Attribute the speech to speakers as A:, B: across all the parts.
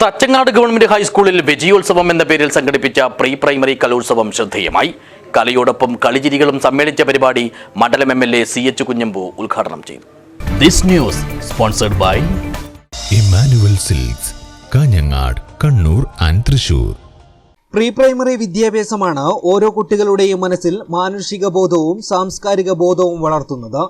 A: Thachangad government ഹൈസ്കൂളിൽ വിജയോത്സവം എന്ന പേരിൽ സംഘടിപ്പിച്ച പ്രീ പ്രൈമറി കലോത്സവം ശ്രദ്ധേയമായി. കലയോടൊപ്പം കളിചിരികളും സമ്മേളിച്ച പരിപാടി മണ്ഡലം MLA CH കുഞ്ഞമ്പു ഉദ്ഘാടനം ചെയ്തു.
B: This news sponsored by
C: Immanuel silks, Kanhangad, Kannur and Thrissur.
D: Pre primary വിദ്യാഭ്യാസമാണ് ഓരോ കുട്ടികളുടെയും മനസ്സിൽ മാനുഷിക ബോധവും സാംസ്കാരിക ബോധവും വളർത്തുന്നത്.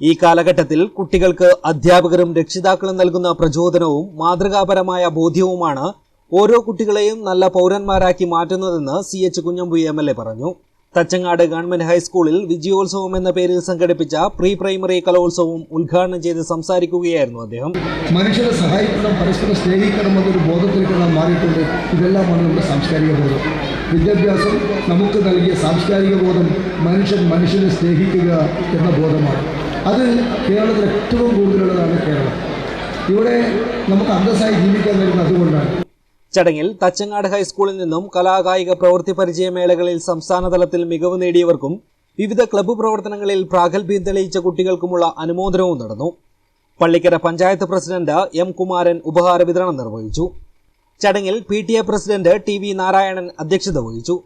D: ഈ കാലഘട്ടത്തിൽ കുട്ടികൾക്ക് അധ്യാപകരും രക്ഷിതാക്കളും നൽകുന്ന പ്രചോദനവും മാതൃകാപരമായ ബോധ്യവുമാണ് ഓരോ കുട്ടികളെയും നല്ല പൗരന്മാരാക്കി മാറ്റുന്നതെന്ന് CH കുഞ്ഞമ്പു MLA പറഞ്ഞു. തച്ചങ്ങാട് ഗവൺമെന്റ് ഹൈസ്കൂളിൽ വിജയോത്സവം എന്ന പേരിൽ സംഘടിപ്പിച്ച പ്രീ പ്രൈമറി കലോത്സവം ഉദ്ഘാടനം ചെയ്ത് സംസാരിക്കുകയായിരുന്നു അദ്ദേഹം.
E: മനുഷ്യരെ സഹായിക്കണം, പരസ്പരം സ്നേഹിക്കണം എന്നൊരു ബോധത്തിലേക്ക് നാം മാറിയിട്ടുണ്ട്. ഇതെല്ലാമാണ് നമ്മുടെ സാംസ്കാരിക ബോധം. വിദ്യാഭ്യാസം നമുക്ക് നൽകിയ സാംസ്കാരിക ബോധം മനുഷ്യനെ സ്നേഹിക്കുക എന്ന ബോധമാണ്. അത് കേരളത്തിൽ ഏറ്റവും കൂടുതലുള്ളതാണ് കേരളം. ഇവിടെ നമുക്ക് അന്തസ്സായി ജീവിക്കാൻ കഴിയുന്നത് അതുകൊണ്ടാണ്.
D: ചടങ്ങിൽ തച്ചങ്ങാട് ഹൈസ്കൂളിൽ നിന്നും കലാകായിക പ്രവൃത്തി പരിചയമേളകളിൽ സംസ്ഥാനതലത്തിൽ മികവ് നേടിയവർക്കും വിവിധ ക്ലബ്ബ് പ്രവർത്തനങ്ങളിൽ പ്രാഗൽഭ്യം തെളിയിച്ച കുട്ടികൾക്കുമുള്ള അനുമോദനവും നടന്നു. പള്ളിക്കര പഞ്ചായത്ത് പ്രസിഡന്റ് M കുമാരൻ ഉപഹാര വിതരണം നിർവഹിച്ചു. ചടങ്ങിൽ PTA പ്രസിഡന്റ് TV നാരായണൻ അധ്യക്ഷത വഹിച്ചു.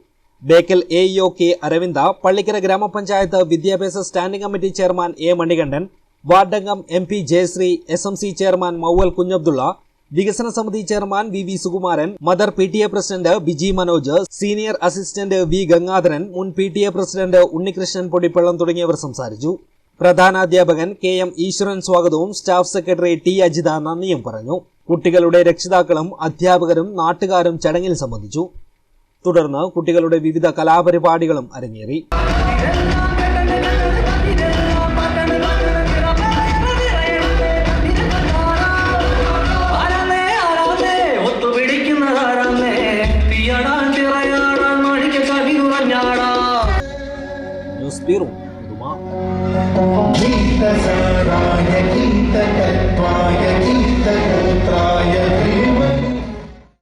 D: ബേക്കൽ AEO K അരവിന്ദ, പള്ളിക്കര ഗ്രാമപഞ്ചായത്ത് വിദ്യാഭ്യാസ standing committee chairman A Manikandan, വാർഡംഗം MP Jayasree, SMC chairman Mauval Kunhabdulla, വികസന സമിതി chairman VV Sukumaran, mother PTA president Biji Manoj, senior assistant V Gangadharan, മുൻ PTA പ്രസിഡന്റ് ഉണ്ണികൃഷ്ണൻ പൊടിപ്പള്ളം തുടങ്ങിയവർ സംസാരിച്ചു. പ്രധാനാധ്യാപകൻ KM ഈശ്വരൻ സ്വാഗതവും സ്റ്റാഫ് സെക്രട്ടറി T അജിത നന്ദിയും പറഞ്ഞു. കുട്ടികളുടെ രക്ഷിതാക്കളും അധ്യാപകരും നാട്ടുകാരും ചടങ്ങിൽ സംബന്ധിച്ചു. തുടർന്ന് കുട്ടികളുടെ വിവിധ കലാപരിപാടികളും അരങ്ങേറി. News bureau.